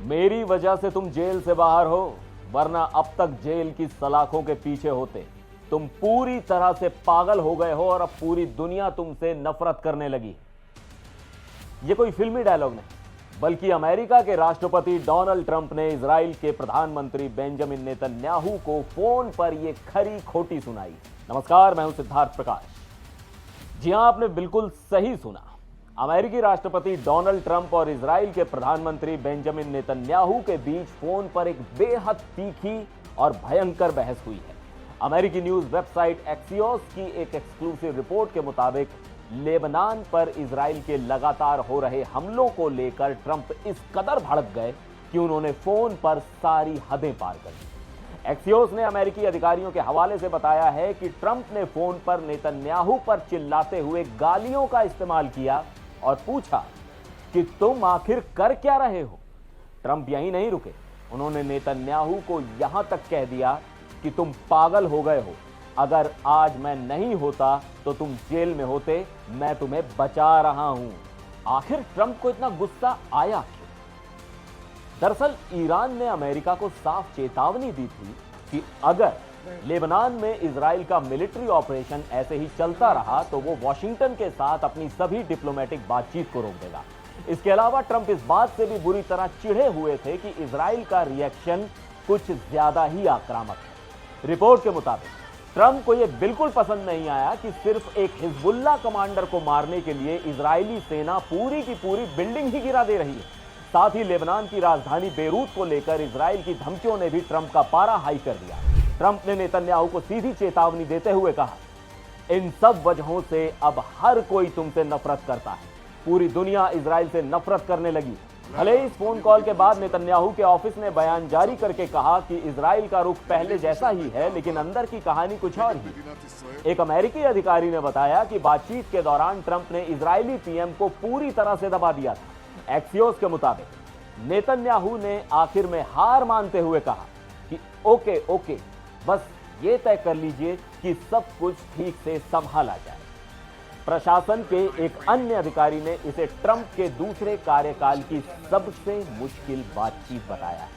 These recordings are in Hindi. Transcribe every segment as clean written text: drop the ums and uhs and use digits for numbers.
मेरी वजह से तुम जेल से बाहर हो, वरना अब तक जेल की सलाखों के पीछे होते। तुम पूरी तरह से पागल हो गए हो और अब पूरी दुनिया तुमसे नफरत करने लगी। यह कोई फिल्मी डायलॉग नहीं, बल्कि अमेरिका के राष्ट्रपति डोनाल्ड ट्रंप ने इजराइल के प्रधानमंत्री बेंजामिन नेतन्याहू को फोन पर यह खरी खोटी सुनाई। नमस्कार, मैं हूं सिद्धार्थ प्रकाश। जी हां, आपने बिल्कुल सही सुना। अमेरिकी राष्ट्रपति डोनाल्ड ट्रंप और इजराइल के प्रधानमंत्री बेंजामिन नेतन्याहू के बीच फोन पर एक बेहद तीखी और भयंकर बहस हुई है। अमेरिकी न्यूज वेबसाइट एक्सियोस की एक एक्सक्लूसिव रिपोर्ट के मुताबिक लेबनान पर इजराइल के लगातार हो रहे हमलों को लेकर ट्रंप इस कदर भड़क गए कि उन्होंने फोन पर सारी हदें पार कर दी। एक्सियोस ने अमेरिकी अधिकारियों के हवाले से बताया है कि ट्रंप ने फोन पर नेतन्याहू पर चिल्लाते हुए गालियों का इस्तेमाल किया और पूछा कि तुम आखिर कर क्या रहे हो। ट्रंप यहीं नहीं रुके, उन्होंने नेतन्याहू को यहां तक कह दिया कि तुम पागल हो गए हो, अगर आज मैं नहीं होता तो तुम जेल में होते, मैं तुम्हें बचा रहा हूं। आखिर ट्रंप को इतना गुस्सा आया क्यों? दरअसल ईरान ने अमेरिका को साफ चेतावनी दी थी कि अगर लेबनान में इजराइल का मिलिट्री ऑपरेशन ऐसे ही चलता रहा तो वो वॉशिंगटन के साथ अपनी सभी डिप्लोमेटिक बातचीत को रोक देगा। इसके अलावा ट्रंप इस बात से भी बुरी तरह चिढ़े हुए थे कि इजराइल का रिएक्शन कुछ ज्यादा ही आक्रामक है। रिपोर्ट के मुताबिक ट्रंप को यह बिल्कुल पसंद नहीं आया कि सिर्फ एक हिजबुल्लाह कमांडर को मारने के लिए इजरायली सेना पूरी की पूरी बिल्डिंग ही गिरा दे रही है। साथ ही लेबनान की राजधानी बेरूत को लेकर इजराइल की धमकियों ने भी ट्रंप का पारा हाई कर दिया। ट्रंप ने नेतन्याहू को सीधी चेतावनी देते हुए कहा, इन सब वजहों से अब हर कोई तुमसे नफरत करता है। पूरी दुनिया इजराइल से नफरत करने लगी। भले ही इस फोन कॉल के बाद नेतन्याहू के ऑफिस ने बयान जारी करके कहा कि इजराइल का रुख पहले जैसा ही है, लेकिन अंदर की कहानी कुछ और ही। एक अमेरिकी अधिकारी ने बताया कि बातचीत के दौरान ट्रंप ने इजरायली पीएम को पूरी तरह से दबा दिया था। एक्सियोस के मुताबिक नेतन्याहू ने आखिर में हार मानते हुए कहा कि ओके, बस ये तय कर लीजिए कि सब कुछ ठीक से संभाला जाए। प्रशासन के एक अन्य अधिकारी ने इसे ट्रंप के दूसरे कार्यकाल की सबसे मुश्किल बातचीत बताया है।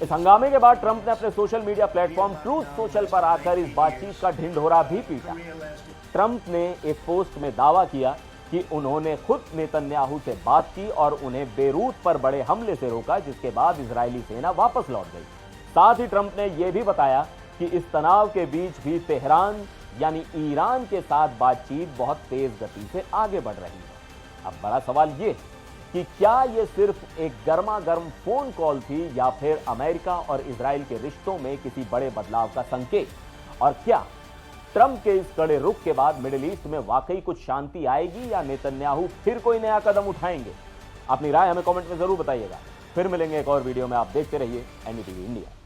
इस हंगामे के बाद ट्रंप ने अपने social media platform truth social पर आकर इस बातचीत का ढिंढोरा भी पीटा। ट्रंप ने एक पोस्ट में दावा किया कि उन्होंने खुद नेतन्याहू से बात की और उन्हें बेरूत पर बड़े हमले से रोका, जिसके बाद इजरायली सेना वापस लौट गई। साथ ही ट्रंप ने यह भी बताया कि इस तनाव के बीच भी तेहरान यानी ईरान के साथ बातचीत बहुत तेज गति से आगे बढ़ रही है। अब बड़ा सवाल यह कि क्या यह सिर्फ एक गर्मा गर्म फोन कॉल थी या फिर अमेरिका और इजराइल के रिश्तों में किसी बड़े बदलाव का संकेत? और क्या ट्रंप के इस कड़े रुख के बाद मिडिल ईस्ट में वाकई कुछ शांति आएगी या नेतन्याहू फिर कोई नया कदम उठाएंगे? अपनी राय हमें कमेंट में जरूर बताइएगा। फिर मिलेंगे एक और वीडियो में। आप देखते रहिए एनडीटीवी इंडिया।